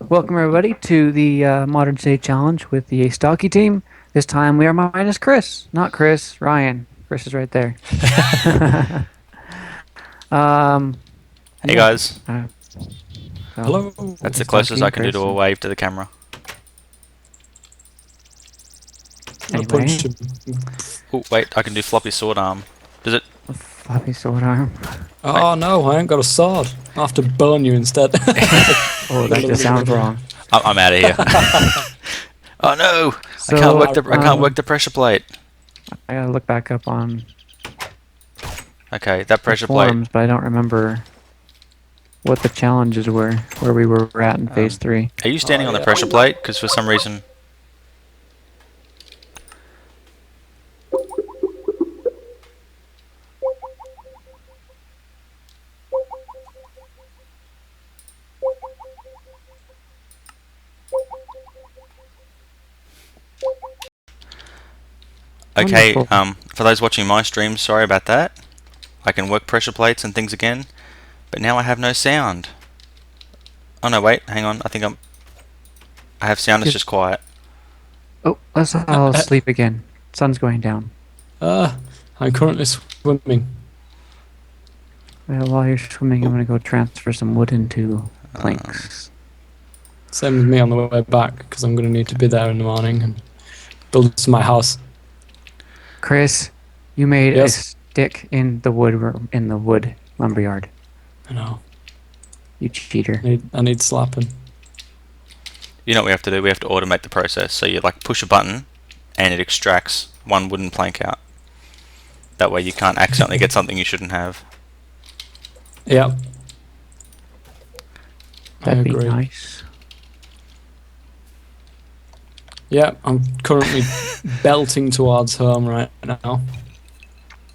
Welcome everybody to the Modern Day Challenge with the Astocky team. This time we are minus Chris, not Chris, Ryan. Chris is right there. um, Hey yeah. guys, So, Hello. that's the Astocky closest I and can do Chris. to a wave to the camera. I'll Anyway, punch him. Oh wait, I can do floppy sword arm. Does it? floppy sword arm. Oh no, I ain't got a sword. I'll have to burn you instead. Oh, that just sounds wrong. I'm out of here. Oh no! So, I can't work the pressure plate. I gotta look back up on Okay, that the pressure plate. forums, but I don't remember what the challenges were, where we were at in phase 3. Are you standing on the yeah. pressure plate? Because for some reason. Okay, Wonderful. for those watching my stream, sorry about that. I can work pressure plates and things again, but now I have no sound. Oh no, wait, hang on. I have sound. It's just quiet. Oh, let's all sleep again. Sun's going down. I'm currently swimming. Well, while you're swimming, I'm gonna go transfer some wood into planks. Same with me on the way back, because I'm going to need to be there in the morning and build my house. Chris, you made a Yes. stick in the wood lumberyard. I know. You cheater. I need slapping. You know what we have to do? We have to automate the process. So you like push a button, and it extracts one wooden plank out. That way you can't accidentally get something you shouldn't have. Yeah. That'd I be agree. nice. Yeah, I'm currently belting towards home right now.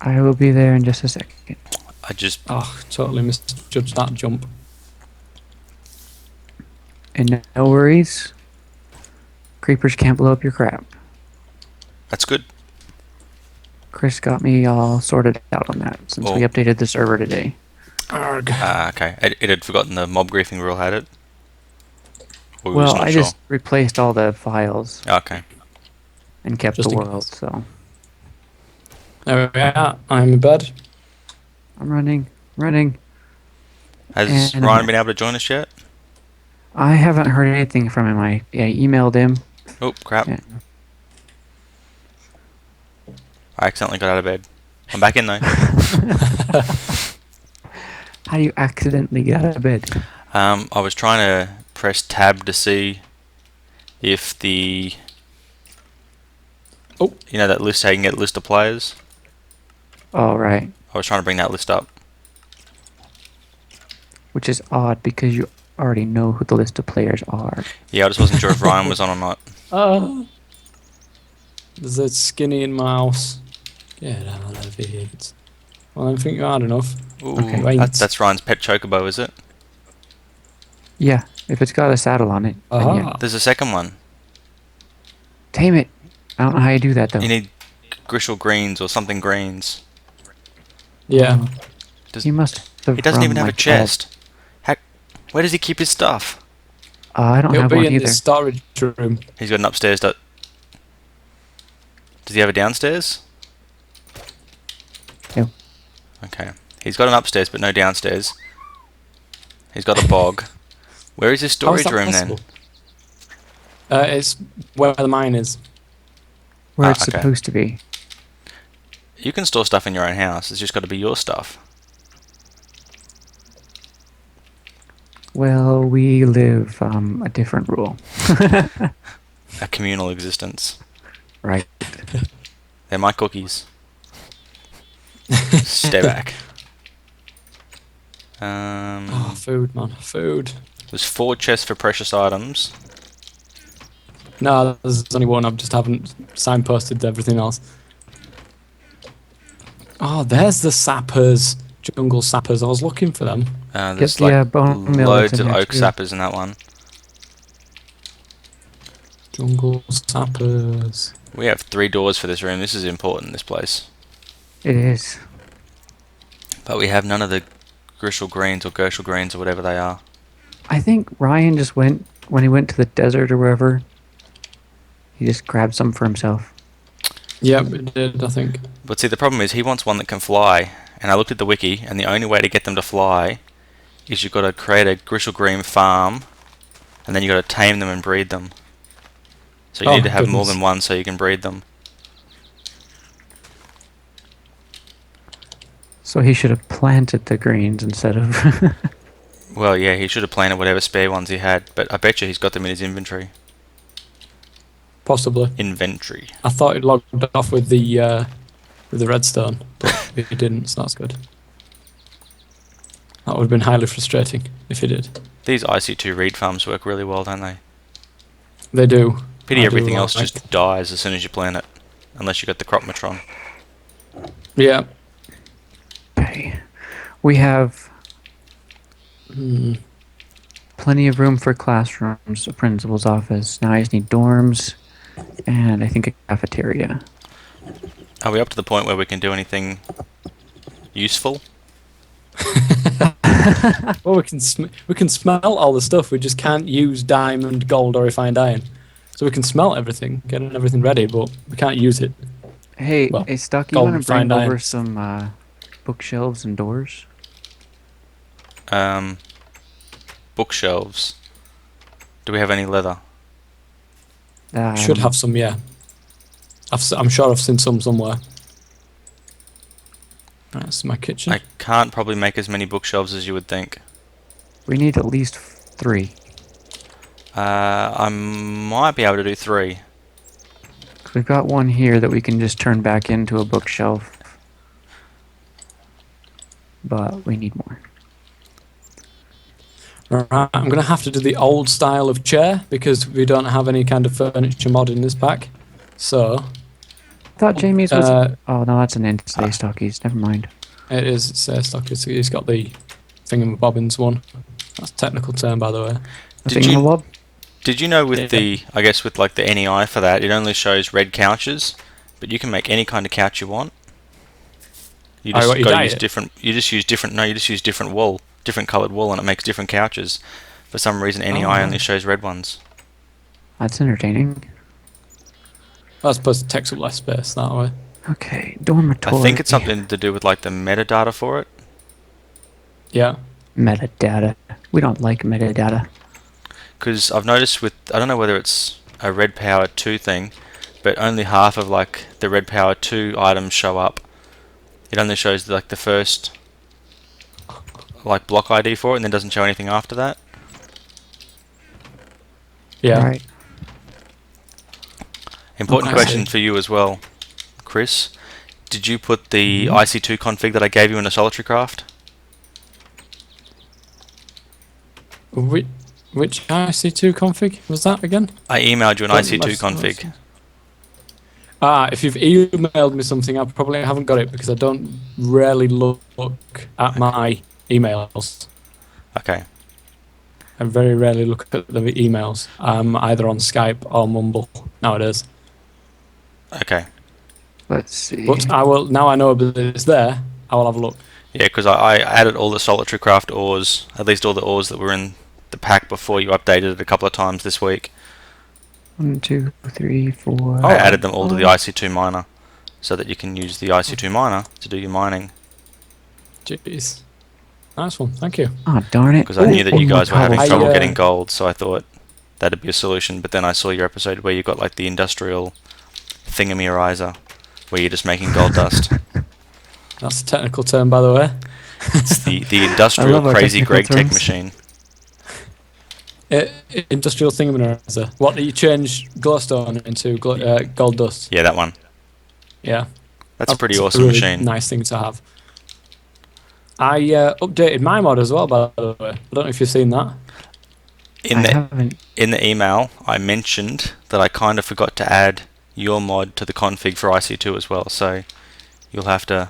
I will be there in just a second. I just Oh, totally misjudged that jump. And no worries. Creepers can't blow up your crap. That's good. Chris got me all sorted out on that since we Oh. updated the server today. Arg. Okay. It had forgotten the mob griefing rule had it. Or we were Well, not I sure. just replaced all the files Okay. and kept Just the in world, case. so There we are. I'm in bed. I'm running. Has And- Ryan been able to join us yet? I haven't heard anything from him. I emailed him. Oh crap! Yeah. I accidentally got out of bed. I'm back in though. How do you accidentally get out of bed? I was trying to press tab to see if the you know that list how you can get a list of players. Oh, right. I was trying to bring that list up. Which is odd because you already know who the list of players are. Yeah, I just wasn't sure if Ryan was on or not. There's a skinny in my house. Get out of it. Well, I think you had enough. Ooh, Okay. Wait. that's Ryan's pet chocobo, is it? Yeah, if it's got a saddle on it. Then yeah. Aha. There's a second one. Tame it. I don't know how you do that though. You need grishel greens or something greens. Yeah. Does, You must have he doesn't run even have a like chest. Where does he keep his stuff? I don't It'll have be one in either. the storage room. He's got an upstairs. Does he have a downstairs? No. Okay. He's got an upstairs, but no downstairs. He's got a bog. Where is his How is storage that room possible? then? It's where the mine is. Where Ah, it's okay. supposed to be. You can store stuff in your own house. It's just got to be your stuff. Well, we live a different rule. A communal existence. Right. They're my cookies. Stay back. Oh, food, man. Food. There's 4 chests for precious items. No, there's only one. I just haven't signposted everything else. Oh, there's the sappers. Jungle sappers. I was looking for them. There's the, like bone mill that's loads in of there oak too. sappers in that one. Jungle sappers. We have 3 doors for this room. This is important, this place. It is. But we have none of the Grishel greens or Gershel greens or whatever they are. I think Ryan just went when he went to the desert or wherever, he just grabbed some for himself. Yep, it did, I think. But see, the problem is he wants one that can fly, and I looked at the wiki, and the only way to get them to fly is you've got to create a Grishel farm, and then you've got to tame them and breed them. So you Oh, need to have more goodness. than one so you can breed them. So he should have planted the greens instead of. Well, yeah, he should have planted whatever spare ones he had, but I bet you he's got them in his inventory. Possibly. Inventory. I thought it logged off with the redstone, but it didn't, so that's good. That would have been highly frustrating if it did. These IC2 reed farms work really well, don't they? They do. Pity I do everything else like- just dies as soon as you plant it, unless you got the Cropmatron. Yeah. Okay. We have Hmm. plenty of room for classrooms, a principal's office. Now I just need dorms, and I think a cafeteria. Are we up to the point where we can do anything useful? Well, we can smelt all the stuff. We just can't use diamond, gold, or refined iron. So we can smelt everything, get everything ready, but we can't use it. Hey, Well, hey, Stuck, you gold want and to bring fine over iron. some bookshelves and doors? Bookshelves. Do we have any leather? Should have some, yeah. I'm sure I've seen some somewhere. That's my kitchen. I can't probably make as many bookshelves as you would think. We need at least 3. I might be able to do 3. 'Cause we've got one here that we can just turn back into a bookshelf. But we need more. Right, I'm going to have to do the old style of chair because we don't have any kind of furniture mod in this pack. So, I thought Jamie's was. Uh, Oh no, that's an Stay Stockies. Never mind. it is stock. He's got the thingamabobbins one. That's a technical term, by the way. Did you- Thingamabob? Did you know with Yeah. the, I guess with like the NEI for that, it only shows red couches, but you can make any kind of couch you want. You Oh, just what, you gotta dye use it? different. You just use different. No, you just use different wool, different coloured wool, and it makes different couches. For some reason, NEI Oh. only shows red ones. That's entertaining. That's supposed to take up less space that way. Okay, dormitory. I think it's something to do with like the metadata for it. Yeah. Metadata. We don't like metadata. Because I've noticed with, I don't know whether it's a Red Power 2 thing, but only half of like the Red Power 2 items show up. It only shows like the first like block ID for it, and then doesn't show anything after that. Yeah. Right. Important Okay. question for you as well, Chris. Did you put the IC2 config that I gave you in the Solitary Craft? Which IC2 config was that again? I emailed you an Don't IC2 let's- config. If you've emailed me something, I probably haven't got it because I don't rarely look at my emails. Okay. I very rarely look at the emails. I'm either on Skype or Mumble nowadays. Okay. Let's see. But I will now. I know that it's there. I will have a look. Yeah, because I added all the Solitary Craft ores, at least all the ores that were in the pack before you updated it a couple of times this week. 1, 2, 3, 4. I added them all to the IC2 miner, so that you can use the IC2 miner to do your mining. Jeez, nice one. Thank you. Oh, darn it. Because I knew that you guys were having I, trouble uh, getting gold, so I thought that'd be a solution. But then I saw your episode where you got like the industrial thingamirizer, where you're just making gold dust. That's a technical term, by the way. It's the industrial love our crazy technical Greg tech terms. machine. Industrial thingamanizer. What do you change glowstone into gold dust? Yeah, that one. Yeah, That's a pretty awesome really machine. Nice thing to have. I updated my mod as well, by the way. I don't know if you've seen that. In I the haven't. in the email, I mentioned that I kind of forgot to add your mod to the config for IC2 as well. So you'll have to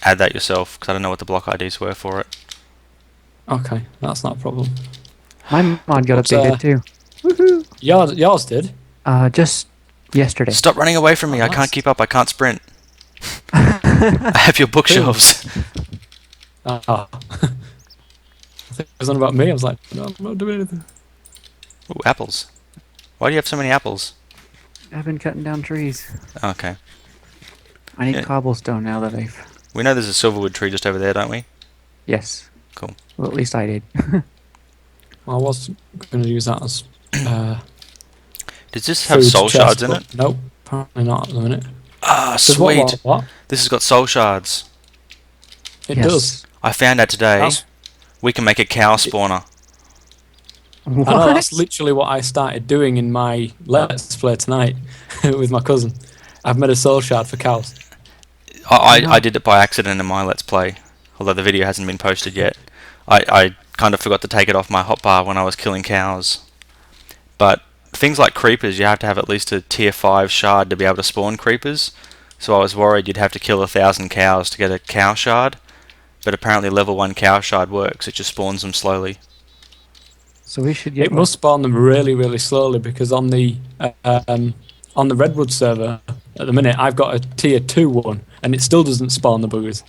add that yourself because I don't know what the block IDs were for it. Okay, that's not a problem. My mod got But, updated too. Yours did. Just yesterday. Stop running away from me! Oh, I nice. can't keep up. I can't sprint. I have your bookshelves. I think it was on about me. I was like, no, I'm not doing anything. Ooh, apples. Why do you have so many apples? I've been cutting down trees. Okay. I need Yeah. cobblestone now that I've... We know there's a silverwood tree just over there, don't we? Yes. Cool. Well, at least I did. Well, I was going to use that as Does this have food soul chest, shards in but it? nope, apparently not at the minute. Ah, Does sweet. What? This has got soul shards. It Yes. does. I found out today That's- we can make a cow spawner. What? I know that's literally what I started doing in my Let's Play tonight with my cousin. I've made a soul shard for cows. I did it by accident in my Let's Play, although the video hasn't been posted yet. I kind of forgot to take it off my hotbar when I was killing cows. But things like creepers, you have to have at least a tier 5 shard to be able to spawn creepers. So I was worried you'd have to kill 1,000 cows to get a cow shard. But apparently level 1 cow shard works, it just spawns them slowly. So we should get... It must spawn them really, really slowly because on the Redwood server at the minute I've got a tier 2 one and it still doesn't spawn the buggers.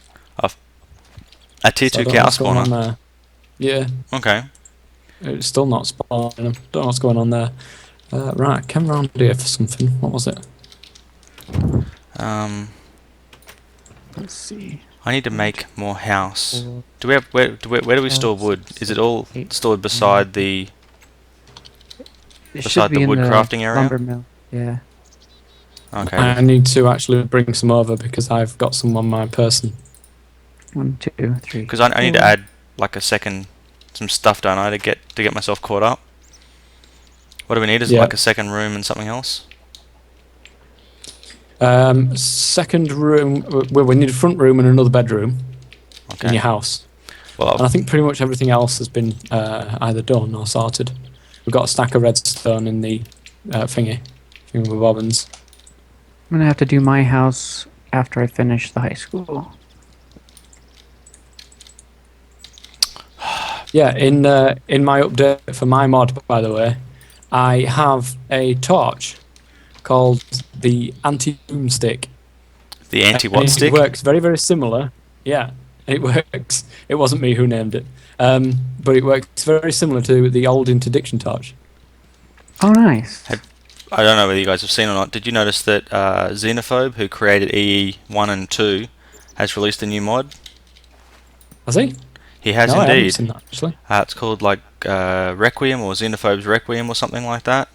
A tier So I 2 don't know cow what's going on spawner. there. Yeah, Okay. it's still not spawning them. Don't know what's going on there. Right, came around here for something. What was it? Let's see. I need to make more house. Do we have where do we store wood? Is it all stored beside the It Beside should be the in wood the crafting area? lumber mill. Yeah. Okay? I need to actually bring some over because I've got some on my person. 1, 2, 3. Because I need to add like some stuff, don't I, to get myself caught up. What do we need? Is it Yeah. like a second room and something else? Second room. Well, we need a front room and another bedroom in Okay. your house. Well, And I think pretty much everything else has been either done or sorted. We've got a stack of redstone in the thingamabobbins. I'm gonna have to do my house after I finish the high school. Yeah, in my update for my mod, by the way, I have a torch called the anti-boomstick. the anti-what And stick? It works very, very similar. Yeah, it works. It wasn't me who named it. But it works very similar to the old interdiction torch. Oh, nice. I don't know whether you guys have seen or not. Did you notice that Xenophobe, who created EE1 and 2, has released a new mod? Has he? He has No, I haven't indeed. seen that, actually. It's called like Requiem or Xenophobe's Requiem or something like that.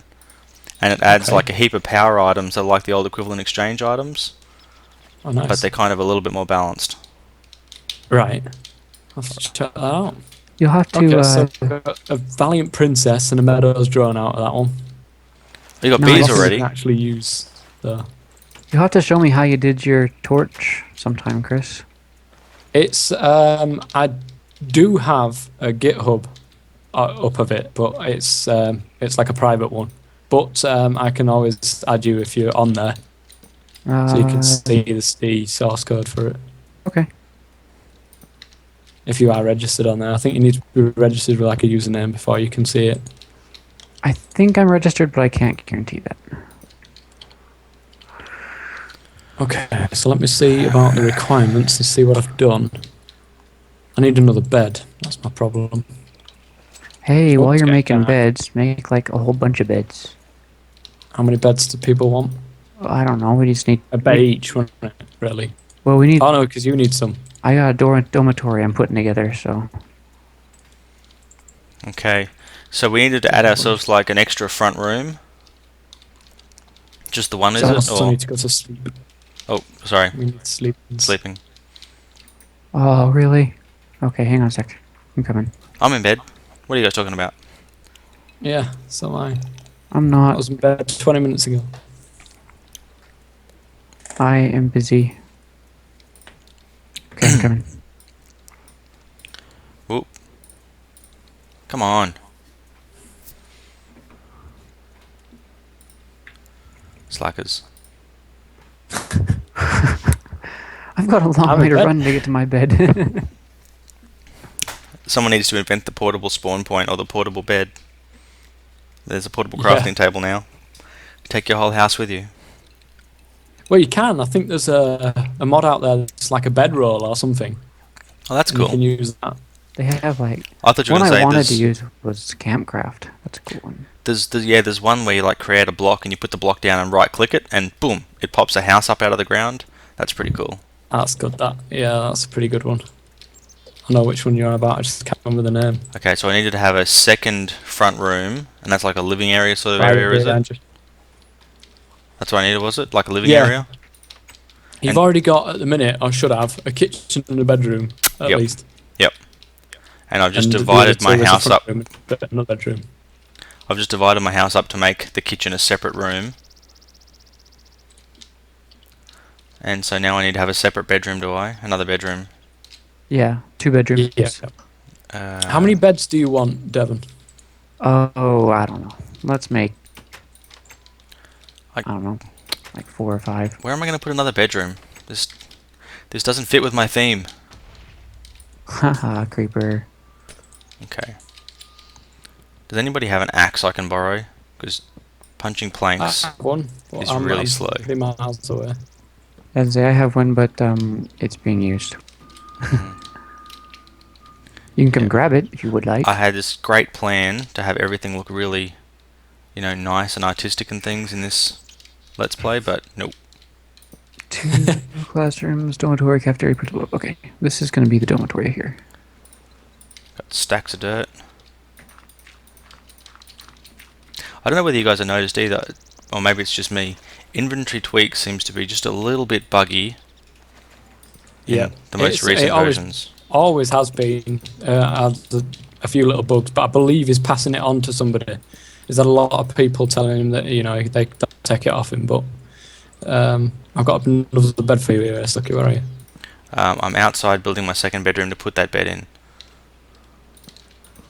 And it adds Okay. like a heap of power items that are like the old equivalent exchange items, Oh, nice. but they're kind of a little bit more balanced. Right. I'll have to check that out. You'll have to. Okay, so we've got a Valiant Princess and a Meadows drone out of that one. You got No, bees I We already. can actually use the... You'll have to show me how you did your torch sometime, Chris. It's, I do have a GitHub up of it, but it's like a private one. But I can always add you if you're on there, so you can see the source code for it. Okay. If you are registered on there, I think you need to be registered with like a username before you can see it. I think I'm registered, but I can't guarantee that. Okay, so let me see about the requirements and see what I've done. I need another bed. That's my problem. Hey, while you're Okay, making can I- beds, make like a whole bunch of beds. How many beds do people want? I don't know. We just need A bed each, wouldn't it? Really? Well, we need. Oh no, because you need some. I got a dormitory I'm putting together, so Okay, so we needed to add ourselves like an extra front room. Just the one, is So I it? also Or need to go to sleep. oh, sorry, We need sleep. sleeping. Oh, really? Okay, hang on a sec. I'm coming. I'm in bed. What are you guys talking about? Yeah, so am I. I'm I not. was in bed 20 minutes ago. I am busy. Okay, I'm coming. Whoop. Come on. Slackers. I've got a long I'm way in to bed. run to get to my bed. Someone needs to invent the portable spawn point or the portable bed. There's a portable Yeah. crafting table now. Take your whole house with you. Well, you can. I think there's a mod out there that's like a bedroll or something. Oh, that's and You cool. can use that. They have like I thought you were one gonna I say wanted to there's use was Campcraft. That's a cool one. there's one where you like create a block and you put the block down and right click it and boom, it pops a house up out of the ground. That's pretty cool. That's good. That's a pretty good one. I know which one you're on about. I just can't remember the name. Okay, so I needed to have a second front room, and that's like a living area sort of Right, area, is yeah, it? That's what I needed, was it? Like a living Yeah. area? You've And- already got at the minute, or should have, a kitchen and a bedroom at Yep. least. Yep. And I've just And the divided other my two is a house front up. room and another bedroom. I've just divided my house up to make the kitchen a separate room. And so now I need to have a separate bedroom, do I? Another bedroom. Yeah, 2 bedrooms. Yeah. How many beds do you want, Devon? Oh, I don't know. Let's make. I- I don't know, like 4 or 5. Where am I going to put another bedroom? This doesn't fit with my theme. Haha, creeper. Okay. Does anybody have an axe I can borrow? Because punching planks. One. But It's really slow. 3 miles away. I'd say I have one, but it's being used. You can come grab it if you would like. I had this great plan to have everything look really, nice and artistic and things in this Let's Play, but nope. 2 classrooms, dormitory, cafeteria, principal. Okay, this is going to be the dormitory here. Got stacks of dirt. I don't know whether you guys have noticed either, or maybe it's just me. Inventory tweak seems to be just a little bit buggy in Yeah. the most It recent versions. always has been. Has a few little bugs, but I believe he's passing it on to somebody. There's a lot of people telling him that they don't take it off him, but I've got another bed for you here, Astocky. Where are you? I'm outside building my second bedroom to put that bed in.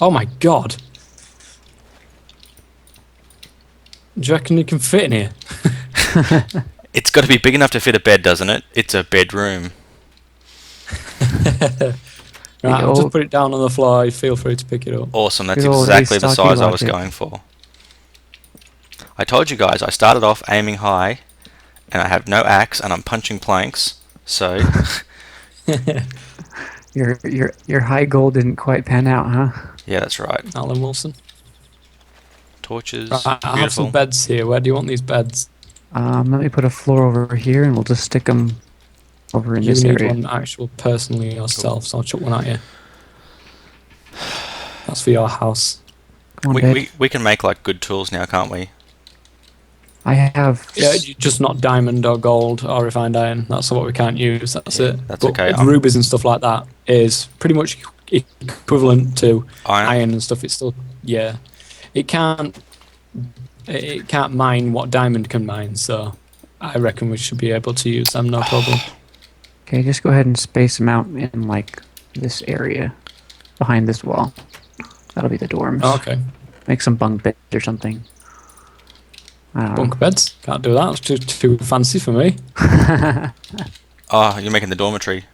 Oh my god! Do you reckon you can fit in here? It's got to be big enough to fit a bed, doesn't it? It's a bedroom. Right, I'll old- just put it down on the floor. Feel free to pick it up. Awesome, that's Good old exactly the Astocky size I was logic. going for. I told you guys, I started off aiming high, and I have no axe, and I'm punching planks, so... Your high goal didn't quite pan out, huh? Yeah, that's right. Alan Wilson. Torches, Right, I have beautiful. some beds here. Where do you want these beds? Let me put a floor over here, and we'll just stick them over in You this need area. one actual personally yourself, so I'll chuck one at you. That's for your house. Come on, bed. We can make like good tools now, can't we? I have. Yeah, just not diamond or gold or refined iron. That's what we can't use. That's Yeah, it. that's But okay. rubies and stuff like that is pretty much equivalent to iron and stuff. It's still It can't mine what diamond can mine. So I reckon we should be able to use them. No problem. Okay, just go ahead and space them out in like this area behind this wall. That'll be the dorms. Oh, okay. Make some bunk beds or something. I don't know. Bunk beds. Can't do that. It's too fancy for me. Oh, you're making the dormitory.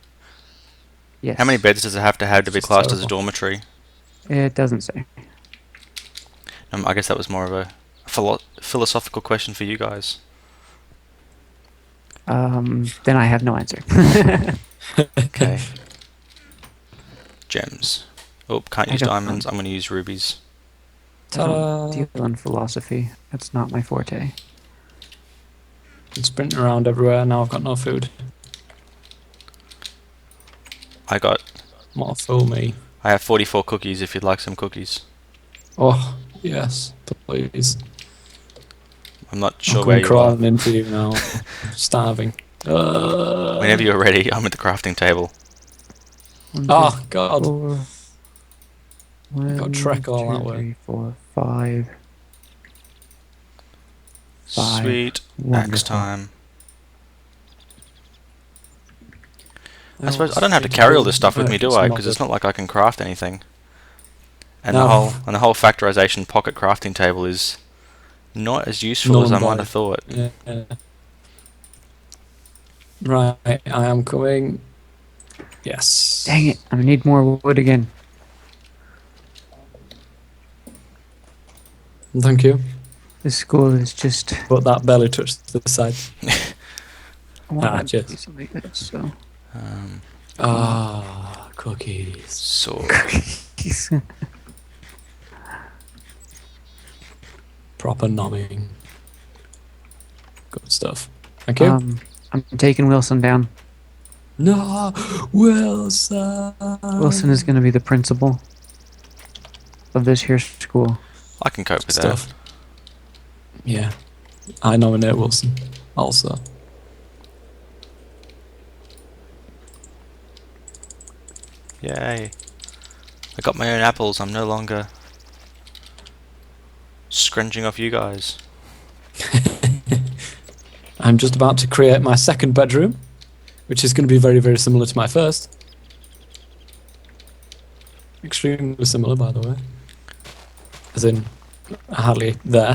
Yes. How many beds does it have to be Just classed as a terrible. dormitory? It doesn't say. I guess that was more of a philosophical question for you guys. Then I have no answer. Okay. Gems. Oh, can't I use don't diamonds. know. I'm going to use rubies. I don't Ta-da! deal in philosophy. That's not my forte. I'm sprinting around everywhere. Now I've got no food. I Fool me. have 44 cookies if you'd like some cookies. Oh, yes, please. I'm not sure I'm where you are. crawling into you now. Starving. Whenever you're ready, I'm at the crafting table. Oh, God. One, trek all that 2, way. 3, 4, 5. Five. Sweet. Axe Wonderful. time. I suppose I don't have to carry all this stuff with me, do I? Because it's not like I can craft anything. And No. the whole factorization pocket crafting table is not as useful as I might have thought. Yeah. Right, I am coming. Yes. Dang it! I need more wood again. Thank you. This school is just. But that barely touched the side. I want Ah, that cheers. piece of it, so. Um, Cookies. So Proper nomming. Good stuff. Thank you. I'm taking Wilson down. No, Wilson. Wilson is going to be the principal of this here school. I can cope with Stuff. that. Yeah, I nominate Wilson. Also. Yay. I got my own apples. I'm no longer scrunging off you guys. I'm just about to create my second bedroom, which is going to be very, very similar to my first. Extremely similar, by the way. As in, hardly there.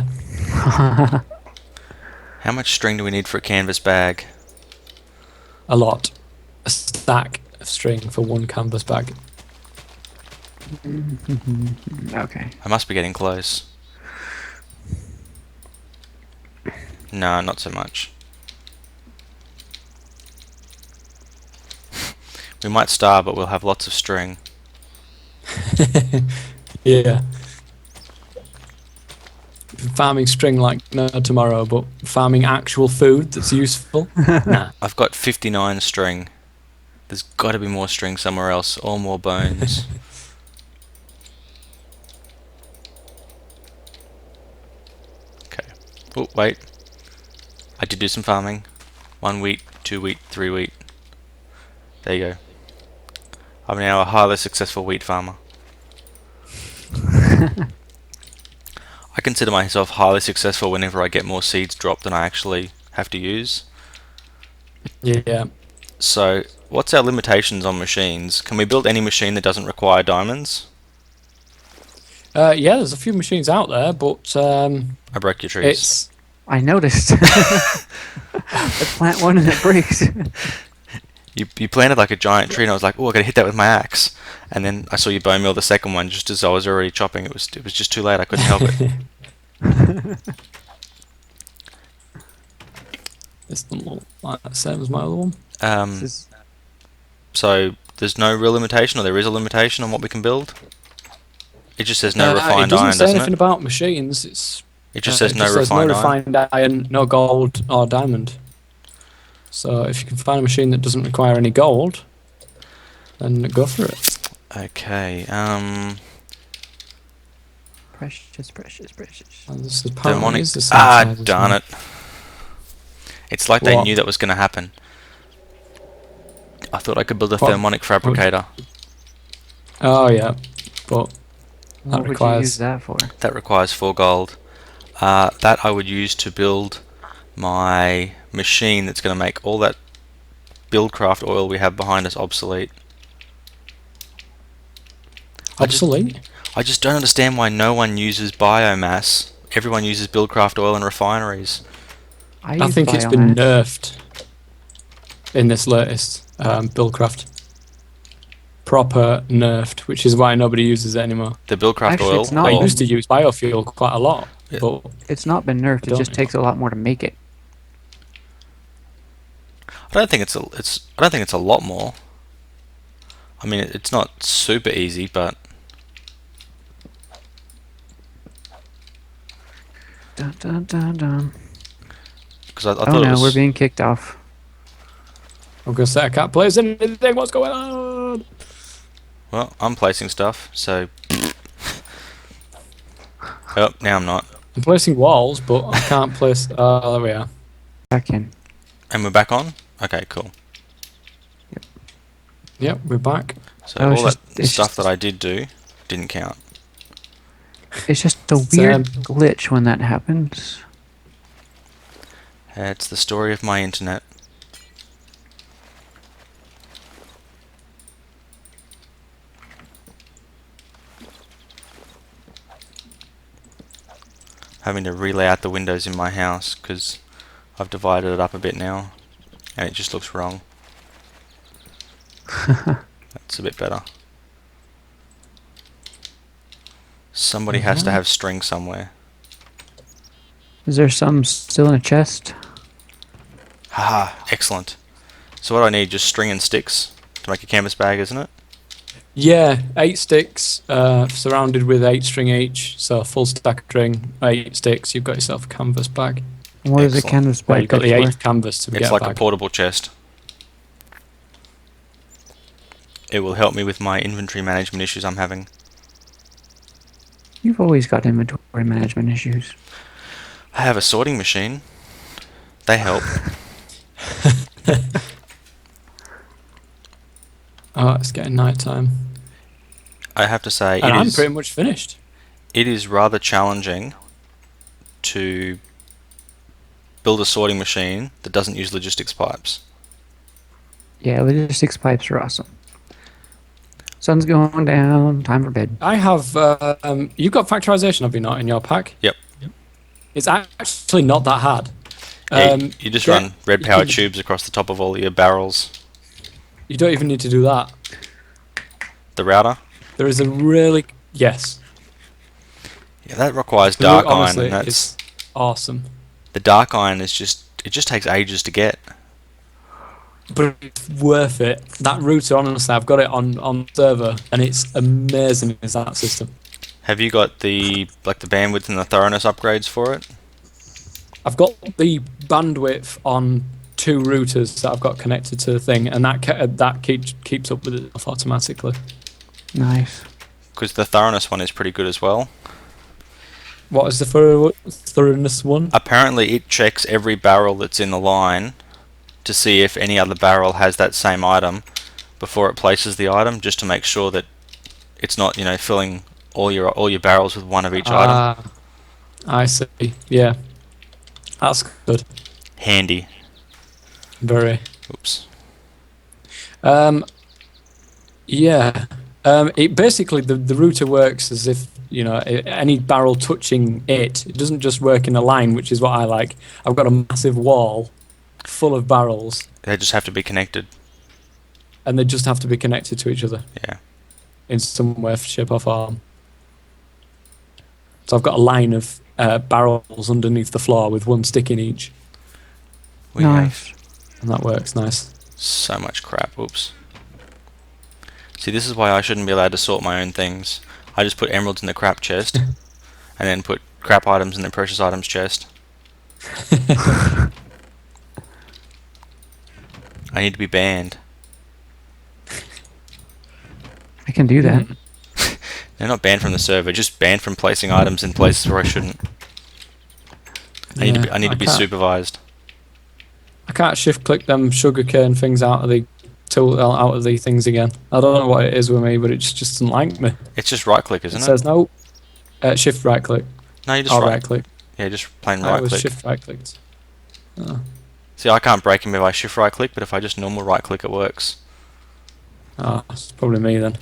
How much string do we need for a canvas bag? A lot. A stack of string for one canvas bag. Okay. I must be getting close. No, not so much. We might starve, but we'll have lots of string. Yeah. Farming string like no tomorrow, but farming actual food that's useful. Nah. I've got 59 string. There's got to be more string somewhere else, or more bones. Okay. Oh, wait. I did do some farming. 1 wheat, 2 wheat, 3 wheat. There you go. I'm now a highly successful wheat farmer. I consider myself highly successful whenever I get more seeds dropped than I actually have to use. Yeah. So, what's our limitations on machines? Can we build any machine that doesn't require diamonds? Yeah, there's a few machines out there, but I broke your trees. it's I noticed. I plant one and it breaks. You planted like a giant tree, and I was like, oh, I gotta hit that with my axe. And then I saw you bone meal the second one just as I was already chopping. It was just too late. I couldn't help it. This doesn't look like the same as my other one. This is- So there's no real limitation, or there is a limitation on what we can build. It just says no It refined doesn't iron, say doesn't anything it? about machines. It just says It no just says refined no iron. refined iron, no gold or diamond. So if you can find a machine that doesn't require any gold, then go for it. Okay. precious, precious, precious. And this is apparently is the Demonic. same size as Darn mine. it! It's like they What? knew that was going to happen. I thought I could build a What? thermonic fabricator. Oh yeah, but What that would you requires. use that for? That requires 4 gold. That I would use to build my machine that's going to make all that Buildcraft oil we have behind us obsolete. Obsolete. I just don't understand why no one uses biomass. Everyone uses Buildcraft oil in refineries. I use think it's been biomass. nerfed in this latest Buildcraft. Proper nerfed, which is why nobody uses it anymore. The Buildcraft Actually, oil. it's not. I or- used to use biofuel quite a lot, Yeah. but It's not been nerfed. It Don't just takes a lot more to make it. I don't think it's a lot more. I mean, it's not super easy, but Dun, dun, dun, dun. because I Oh thought it no, was. we're being kicked off. I'm gonna say I can't place anything. What's going on? Well, I'm placing stuff, so. Oh, now I'm not. I'm placing walls, but I can't place. Oh, there we are. Back in. And we're back on? Okay, cool. Yep, we're back. So Oh, it's all that just- it's stuff just- that I did do didn't count. It's just a weird glitch when that happens. It's the story of my internet. Having to relay out the windows in my house because I've divided it up a bit now and it just looks wrong. That's a bit better. Somebody has to have string somewhere. Is there some still in a chest? Haha, excellent. So what I need, just string and sticks to make a canvas bag, isn't it? Yeah, 8 sticks, surrounded with 8 string each. So full stack string, 8 sticks. You've got yourself a canvas bag. And what is a Excellent. canvas Well, bag you've got good the for? 8th canvas to It's get a like a bag. portable chest. It will help me with my inventory management issues I'm having. You've always got inventory management issues. I have a sorting machine. They help. Oh, it's getting night time. I have to say, And I'm pretty much finished. it is rather challenging to build a sorting machine that doesn't use logistics pipes. Yeah, logistics pipes are awesome. Sun's going down. Time for bed. I have. You've got factorization, have you not, in your pack? Yep. It's actually not that hard. You just get- run red you power can- tubes across the top of all your barrels. You don't even need to do that. The router. There is a really yes. Yeah, that requires The dark route, iron, honestly, and that's is awesome. the dark iron is it just takes ages to get. But it's worth it. That router, honestly, I've got it on server, and it's amazing. Is that system? Have you got the bandwidth and the thoroughness upgrades for it? I've got the bandwidth on 2 routers that I've got connected to the thing, and that keeps up with it automatically. Nice. Because the thoroughness one is pretty good as well. What is the thoroughness one? Apparently, it checks every barrel that's in the line to see if any other barrel has that same item before it places the item, just to make sure that it's not, filling all your barrels with one of each item. I see. Yeah, that's good. Handy. Very. Oops. Yeah. It basically the router works as if any barrel touching it. It doesn't just work in a line, which is what I like. I've got a massive wall full of barrels, They just have to be connected. and they just have to be connected to each other Yeah. in some way, shape, or form. So I've got a line of barrels underneath the floor with 1 stick in each, We Nice. have and that works nice. so much crap. Oops. See, this is why I shouldn't be allowed to sort my own things. I just put emeralds in the crap chest, and then put crap items in the precious items chest. I need to be banned. I can do that. They're not banned from the server, just banned from placing items in places where I shouldn't. I need to be can't- supervised. I can't shift click them sugarcane things out of the things again. I don't know what it is with me, but it just doesn't like me. It's just right click, It isn't it? says no. Shift right click. No, you just Or right. right click. Yeah, just plain I right was click. shift right clicked. Oh. See, I can't break him if I shift right click, but if I just normal right click, it works. Oh, it's probably me then.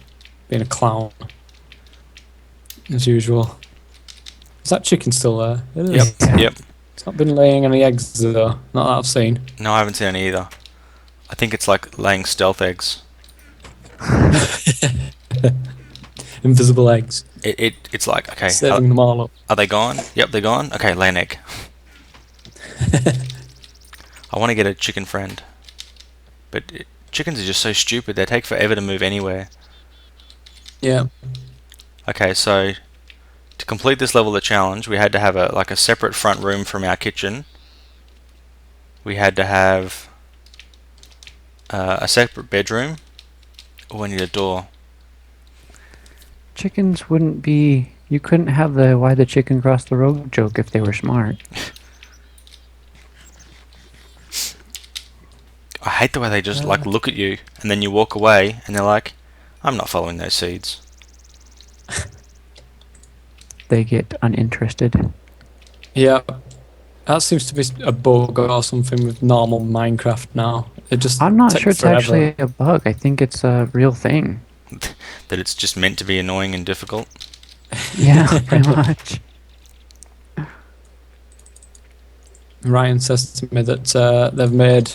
Being a clown. As usual. Is that chicken still there? It is. Yep. Yeah. Yep. It's not been laying any eggs though. Not that I've seen. No, I haven't seen any either. I think it's like laying stealth eggs. Invisible eggs. It's like, okay, Saving them all up. are they gone? Yep, they're gone. Okay, lay an egg. I want to get a chicken friend, but chickens are just so stupid. They take forever to move anywhere. Yeah. Okay, so to complete this level of the challenge, we had to have a separate front room from our kitchen. We had to have a separate bedroom. Oh, I need a door. Chickens wouldn't be. You couldn't have the "why the chicken crossed the road" joke if they were smart. I hate the way they just look at you and then you walk away and they're like, I'm not following those seeds. They get uninterested. Yeah. That seems to be a bug or something with normal Minecraft now. It just I'm not takes sure it's forever. actually a bug. I think it's a real thing. That it's just meant to be annoying and difficult. Yeah, pretty much. Ryan says to me that they've made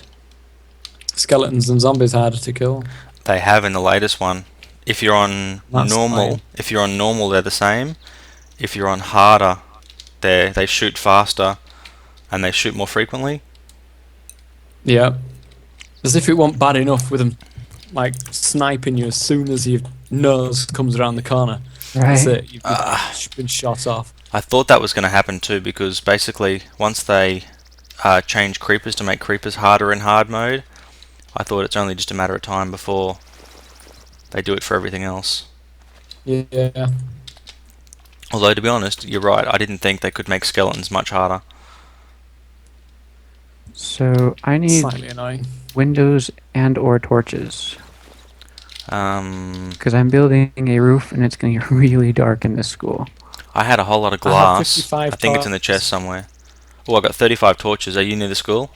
skeletons and zombies harder to kill. They have in the latest one. If you're on That's normal, fine. if you're on normal, they're the same. If you're on harder, they shoot faster and they shoot more frequently. Yeah. As if it weren't bad enough with them like sniping you as soon as you've nose comes around the corner. That's Right. it. You've been shot off. I thought that was going to happen too, because basically once they change creepers to make creepers harder in hard mode, I thought it's only just a matter of time before they do it for everything else. Yeah. Although, to be honest, you're right, I didn't think they could make skeletons much harder. So I need Slightly annoying. windows and or torches. Um, Because I'm building a roof and it's going to get really dark in this school. I had a whole lot of I have glass. 55 I think it's in the chest somewhere. Oh, I got 35 torches. Are you near the school?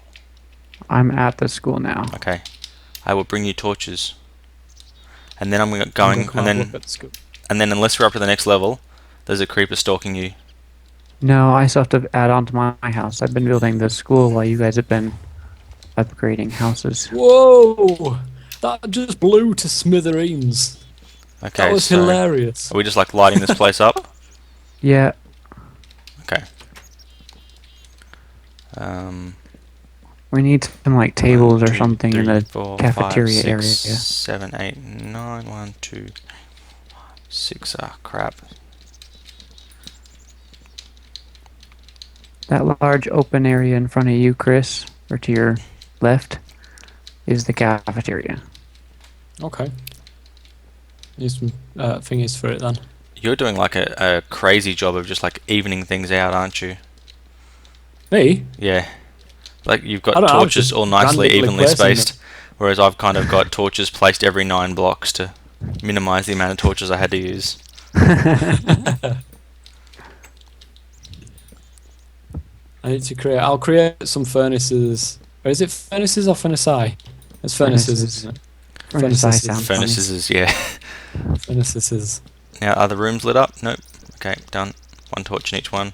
I'm at the school now. Okay. I will bring you torches. And then I'm I'm going, gonna have a look at the school. and then unless we're up to the next level, there's a creeper stalking you. No, I still have to add on to my house. I've been building the school while you guys have been upgrading houses. Whoa! That just blew to smithereens. Okay, That was so hilarious. are we just like lighting this place up? Yeah, Okay. we need some like tables 1, or 2, something in 3, the 4, cafeteria 5, 6, area. 7, 8, 9, 1, 2, 6. Ah, crap. That large open area in front of you, Chris, or to your left, is the cafeteria. Okay. Need some thingies for it then. You're doing like a crazy job of just like evening things out, aren't you? Me? Yeah. Like you've got I don't know, I'm torches just all nicely randomly evenly placing them. spaced, whereas I've kind of got torches placed every 9 blocks to minimize the amount of torches I had to use. I need to create. I'll create some furnaces. Or is it furnaces or furnace? It's furnaces, isn't it? Furnace eye sounds funny. Furnaces is, yeah. Furnaces. Now, are the rooms lit up? Nope. Okay, done. 1 torch in each one.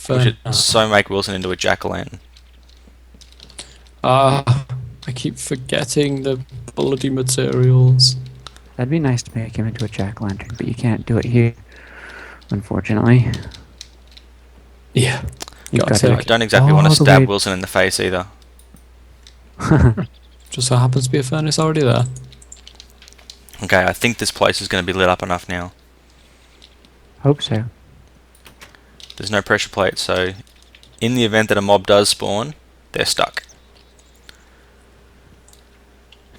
We should so make Wilson into a jack-o'-lantern. I keep forgetting the bloody materials. That'd be nice to make him into a jack-o'-lantern, but you can't do it here, unfortunately. Yeah. You've Gotta got take I it. don't exactly want all to the stab way- Wilson in the face either. Just so happens to be a furnace already there. Okay, I think this place is going to be lit up enough now. Hope so. There's no pressure plate, so in the event that a mob does spawn, they're stuck.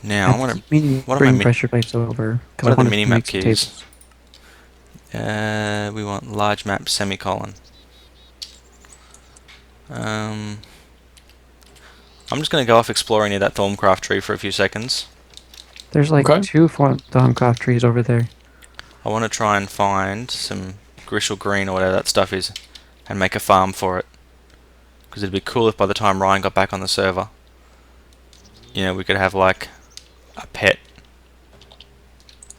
Now, I want to... keep meaning to what are bring my pressure plates over. 'cause what I are the wanted to minimap make some keys? tables. We want large map semicolon. I'm just going to go off exploring near that Thorncraft tree for a few seconds. There's like Okay. 2 Thorncraft trees over there. I want to try and find some Grishel Green or whatever that stuff is and make a farm for it. Because it'd be cool if by the time Ryan got back on the server, you know, we could have like a pet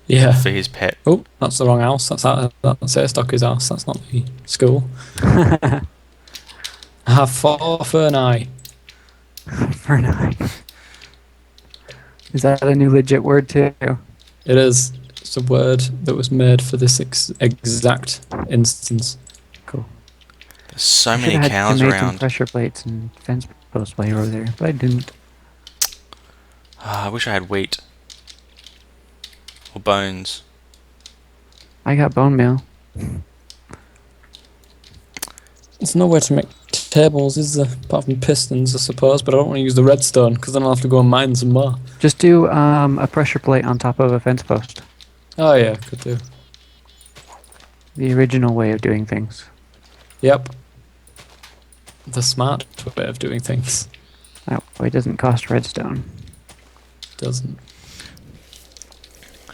Yeah. for his pet. Oh, that's the wrong house. That's Astocky's house. That's not the school. I have 4 ferni. For night. Is that a new legit word too? It is. It's a word that was made for this exact instance. Cool. There's so I many should've had cows to make some around. pressure plates and fence posts while you were over there, but I didn't. I wish I had wheat. Or bones. I got bone meal. There's nowhere to make tables, is there? Apart from pistons, I suppose, but I don't want to use the redstone because then I'll have to go and mine some more. Just do a pressure plate on top of a fence post. Oh, yeah, could do. The original way of doing things. Yep. The smart way of doing things. That way it doesn't cost redstone. Doesn't.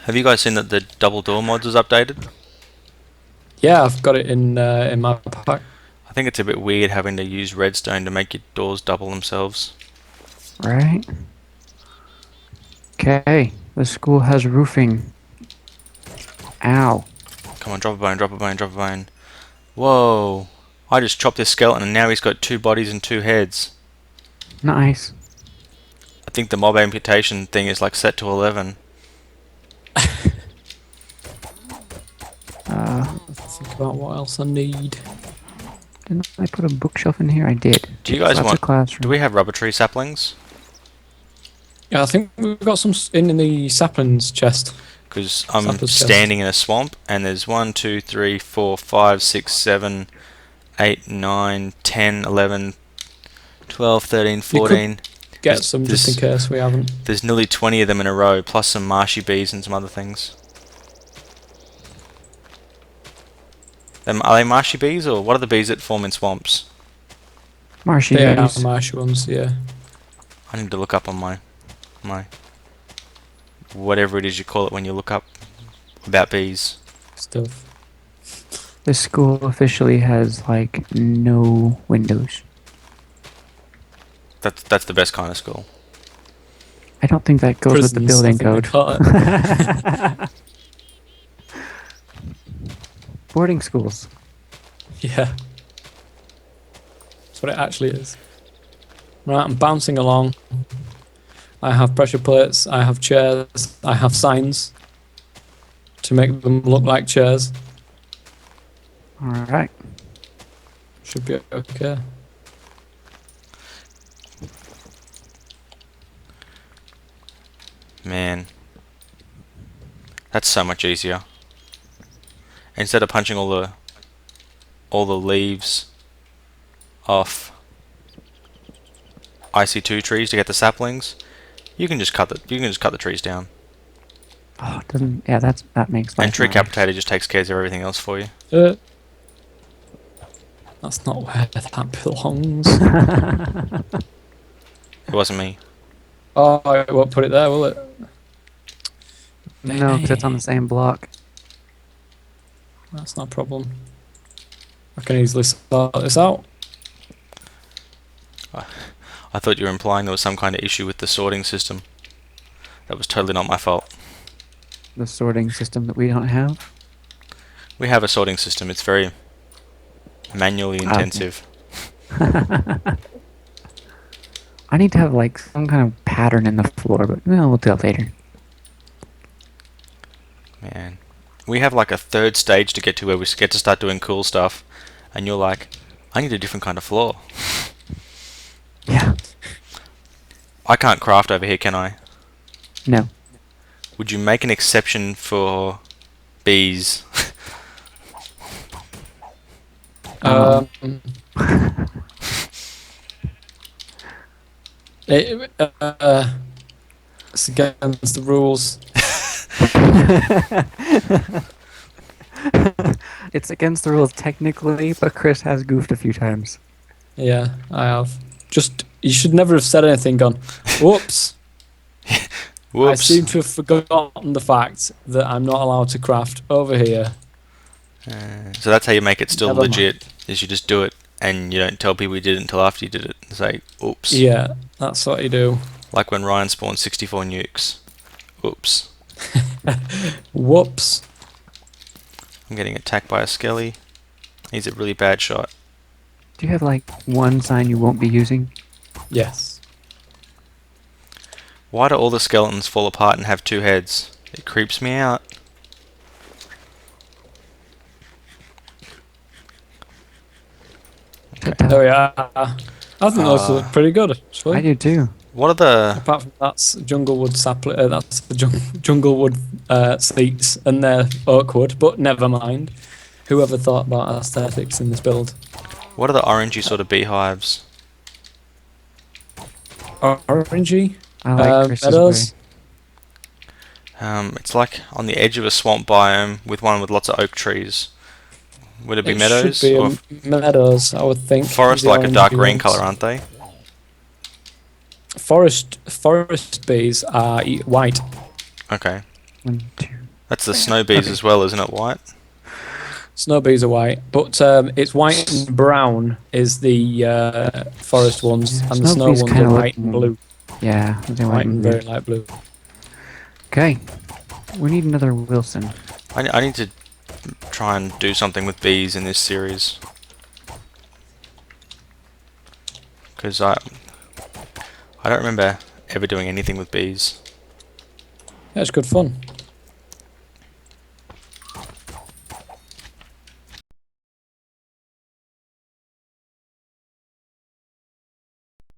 Have you guys seen that the double door mods is updated? Yeah, I've got it in my pack. I think it's a bit weird having to use redstone to make your doors double themselves. Right? Okay. The school has roofing. Ow. Come on, drop a bone, drop a bone, drop a bone. Whoa! I just chopped this skeleton and now he's got 2 bodies and 2 heads. Nice. I think the mob amputation thing is like set to 11. Think about what else I need. Didn't I put a bookshelf in here? I did. Do you guys That's want... a classroom. Do we have rubber tree saplings? Yeah, I think we've got some in the saplings chest. Because I'm Sapper's chest. standing in a swamp, and there's 1, 2, 3, 4, 5, 6, 7, 8, 9, 10, 11, 12, 13, You 14. could get some just in case we haven't. There's nearly 20 of them in a row, plus some marshy bees and some other things. Are they marshy bees, or what are the bees that form in swamps? Marshy They are bees. marshy ones, yeah. I need to look up on my whatever it is you call it when you look up about bees. Stuff. This school officially has like no windows. That's the best kind of school. I don't think that goes with the Prisons, I building think they code. call it. Boarding schools. Yeah. That's what it actually is. Right, I'm bouncing along. I have pressure plates, I have chairs, I have signs to make them look like chairs. Alright. Should be okay. Man, that's so much easier. Instead of punching all the leaves off IC2 trees to get the saplings, you can just cut the trees down. Oh, it doesn't. Yeah, that makes life And Tree nice. Capitator just takes care of everything else for you. That's not where that belongs. It wasn't me. Oh, I won't put it there, will it? No, because it's on the same block. That's not a problem. I can easily sort this out. I thought you were implying there was some kind of issue with the sorting system. That was totally not my fault. The sorting system that we don't have. We have a sorting system. It's very manually intensive. I need to have like some kind of pattern in the floor, but we'll do that later. Man. We have like a third stage to get to where we get to start doing cool stuff, and you're like, I need a different kind of floor. Yeah. I can't craft over here, can I? No. Would you make an exception for bees? Um, it's against the rules. It's against the rules technically, but Chris has goofed a few times. Yeah, I have. Just, you should never have said anything, gone, whoops. I Whoops. seem to have forgotten the fact that I'm not allowed to craft over here. So that's how you make it still Never legit, is you just do it, and you don't tell people you did it until after you did it. Say, oops. Yeah, that's what you do. Like when Ryan spawned 64 nukes. Oops. Whoops. I'm getting attacked by a skelly. He's a really bad shot. Do you have like one sign you won't be using? Yes. Why do all the skeletons fall apart and have 2 heads? It creeps me out. There we are. I think those look pretty good, actually. I do too. What are the... Apart from that's junglewood sapling, that's the junglewood seats, and they're oakwood. But never mind. Whoever thought about aesthetics in this build? What are the orangey sort of beehives? Orangey. I like Chris's meadows. way. It's like on the edge of a swamp biome with one with lots of oak trees. Would it be meadows? Should be Or meadows, I would think. forest, the like a dark orangey green ones. colour, aren't they? Forest bees are white. Okay. 1, 2. That's the snow bees as well, isn't it, white? Snow bees are white, but it's white and brown is the forest ones, Yeah, and the snow snow bees ones kinda are look white and more- blue. Yeah, they White white and and very blue. light blue. Okay. We need another Wilson. I need to try and do something with bees in this series. Because I don't remember ever doing anything with bees. Yeah, it's good fun.